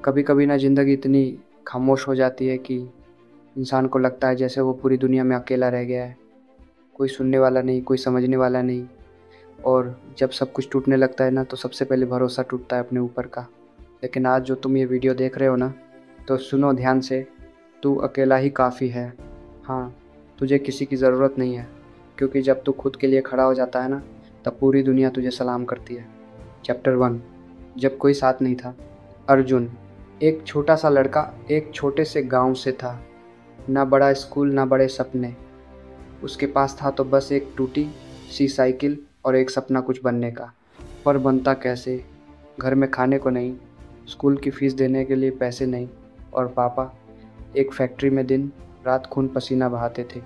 कभी कभी ना ज़िंदगी इतनी खामोश हो जाती है कि इंसान को लगता है जैसे वो पूरी दुनिया में अकेला रह गया है। कोई सुनने वाला नहीं, कोई समझने वाला नहीं। और जब सब कुछ टूटने लगता है ना, तो सबसे पहले भरोसा टूटता है अपने ऊपर का। लेकिन आज जो तुम ये वीडियो देख रहे हो ना, तो सुनो ध्यान से। तू अकेला ही काफ़ी है। हाँ, तुझे किसी की ज़रूरत नहीं है, क्योंकि जब तू खुद के लिए खड़ा हो जाता है ना, तब पूरी दुनिया तुझे सलाम करती है। चैप्टर 1। जब कोई साथ नहीं था। अर्जुन एक छोटा सा लड़का एक छोटे से गांव से था। ना बड़ा स्कूल, ना बड़े सपने। उसके पास था तो बस एक टूटी सी साइकिल और एक सपना कुछ बनने का। पर बनता कैसे? घर में खाने को नहीं, स्कूल की फीस देने के लिए पैसे नहीं, और पापा एक फैक्ट्री में दिन रात खून पसीना बहाते थे।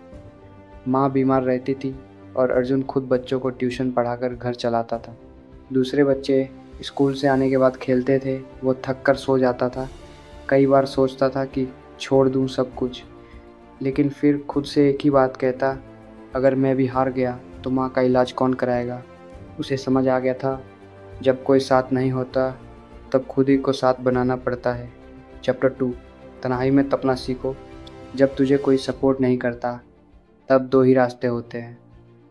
माँ बीमार रहती थी और अर्जुन खुद बच्चों को ट्यूशन पढ़ाकर घर चलाता था। दूसरे बच्चे स्कूल से आने के बाद खेलते थे, वो थक कर सो जाता था। कई बार सोचता था कि छोड़ दूँ सब कुछ, लेकिन फिर खुद से एक ही बात कहता, अगर मैं भी हार गया तो माँ का इलाज कौन कराएगा। उसे समझ आ गया था, जब कोई साथ नहीं होता तब खुद ही को साथ बनाना पड़ता है। चैप्टर 2। तन्हाई में तपना सीखो। जब तुझे कोई सपोर्ट नहीं करता, तब दो ही रास्ते होते हैं,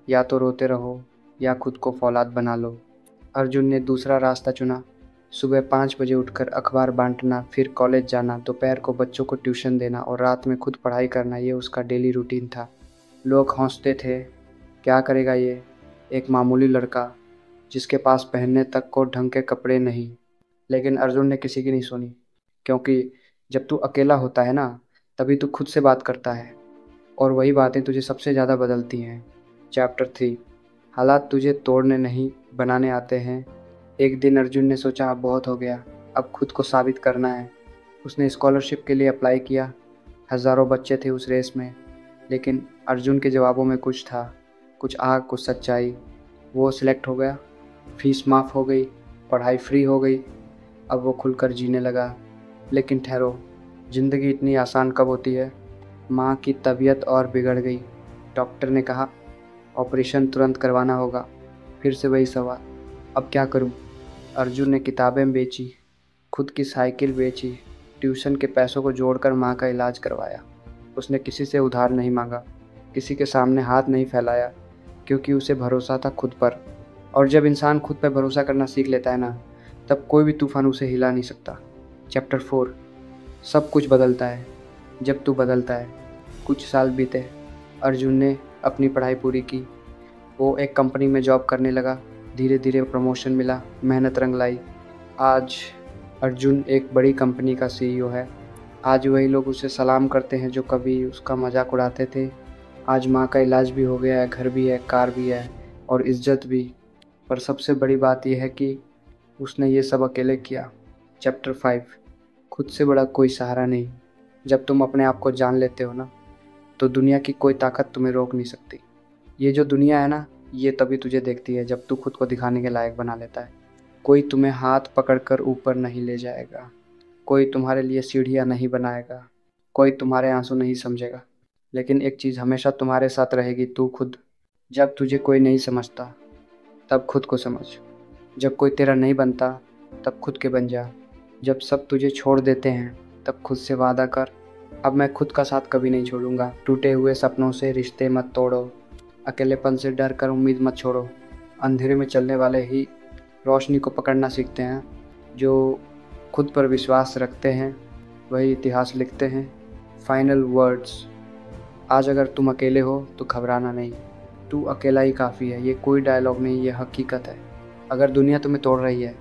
या तो रोते रहो या खुद को फौलाद बना लो। अर्जुन ने दूसरा रास्ता चुना। सुबह 5 बजे उठकर अखबार बांटना, फिर कॉलेज जाना, दोपहर को बच्चों को ट्यूशन देना और रात में खुद पढ़ाई करना, ये उसका डेली रूटीन था। लोग हंसते थे, क्या करेगा ये, एक मामूली लड़का जिसके पास पहनने तक को ढंग के कपड़े नहीं। लेकिन अर्जुन ने किसी की नहीं सुनी, क्योंकि जब तू अकेला होता है ना, तभी तू खुद से बात करता है, और वही बातें तुझे सबसे ज़्यादा बदलती हैं। चैप्टर 3। हालात तुझे तोड़ने नहीं, बनाने आते हैं। एक दिन अर्जुन ने सोचा, अब बहुत हो गया, अब खुद को साबित करना है। उसने स्कॉलरशिप के लिए अप्लाई किया। हज़ारों बच्चे थे उस रेस में, लेकिन अर्जुन के जवाबों में कुछ था, कुछ आग, कुछ सच्चाई। वो सिलेक्ट हो गया, फीस माफ़ हो गई, पढ़ाई फ्री हो गई। अब वो खुलकर जीने लगा। लेकिन ठहरो, ज़िंदगी इतनी आसान कब होती है? माँ की तबीयत और बिगड़ गई। डॉक्टर ने कहा ऑपरेशन तुरंत करवाना होगा। फिर से वही सवाल, अब क्या करूं? अर्जुन ने किताबें बेची, खुद की साइकिल बेची, ट्यूशन के पैसों को जोड़कर माँ का इलाज करवाया। उसने किसी से उधार नहीं मांगा, किसी के सामने हाथ नहीं फैलाया, क्योंकि उसे भरोसा था खुद पर। और जब इंसान खुद पर भरोसा करना सीख लेता है ना, तब कोई भी तूफान उसे हिला नहीं सकता। चैप्टर 4। सब कुछ बदलता है जब तू बदलता है। कुछ साल बीते। अर्जुन ने अपनी पढ़ाई पूरी की। वो एक कंपनी में जॉब करने लगा। धीरे धीरे प्रमोशन मिला, मेहनत रंग लाई। आज अर्जुन एक बड़ी कंपनी का सीईओ है। आज वही लोग उसे सलाम करते हैं जो कभी उसका मजाक उड़ाते थे। आज माँ का इलाज भी हो गया है, घर भी है, कार भी है और इज्जत भी। पर सबसे बड़ी बात यह है कि उसने ये सब अकेले किया। चैप्टर 5। खुद से बड़ा कोई सहारा नहीं। जब तुम अपने आप को जान लेते हो ना, तो दुनिया की कोई ताकत तुम्हें रोक नहीं सकती। ये जो दुनिया है ना, ये तभी तुझे देखती है जब तू खुद को दिखाने के लायक बना लेता है। कोई तुम्हें हाथ पकड़कर ऊपर नहीं ले जाएगा, कोई तुम्हारे लिए सीढ़ियाँ नहीं बनाएगा, कोई तुम्हारे आंसू नहीं समझेगा। लेकिन एक चीज़ हमेशा तुम्हारे साथ रहेगी, तू खुद। जब तुझे कोई नहीं समझता, तब खुद को समझ। जब कोई तेरा नहीं बनता, तब खुद के बन जा। जब सब तुझे छोड़ देते हैं, तब खुद से वादा कर, अब मैं खुद का साथ कभी नहीं छोड़ूंगा। टूटे हुए सपनों से रिश्ते मत तोड़ो, अकेलेपन से डर कर उम्मीद मत छोड़ो। अंधेरे में चलने वाले ही रोशनी को पकड़ना सीखते हैं। जो खुद पर विश्वास रखते हैं, वही इतिहास लिखते हैं। Final words. आज अगर तुम अकेले हो तो घबराना नहीं, तू अकेला ही काफ़ी है। ये कोई डायलॉग नहीं, ये हकीकत है। अगर दुनिया तुम्हें तोड़ रही है,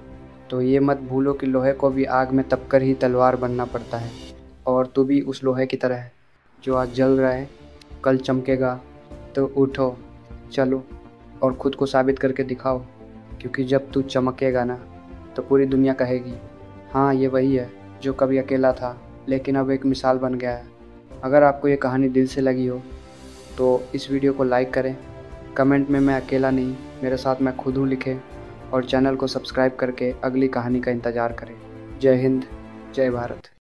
तो ये मत भूलो कि लोहे को भी आग में तपकर ही तलवार बनना पड़ता है। और तू भी उस लोहे की तरह है, जो आज जल रहा है, कल चमकेगा। तो उठो, चलो और ख़ुद को साबित करके दिखाओ, क्योंकि जब तू चमकेगा ना, तो पूरी दुनिया कहेगी, हाँ ये वही है जो कभी अकेला था, लेकिन अब एक मिसाल बन गया है। अगर आपको ये कहानी दिल से लगी हो, तो इस वीडियो को लाइक करें, कमेंट में मैं अकेला नहीं, मेरे साथ मैं खुद हूँ लिखें, और चैनल को सब्सक्राइब करके अगली कहानी का इंतज़ार करें। जय हिंद, जय भारत।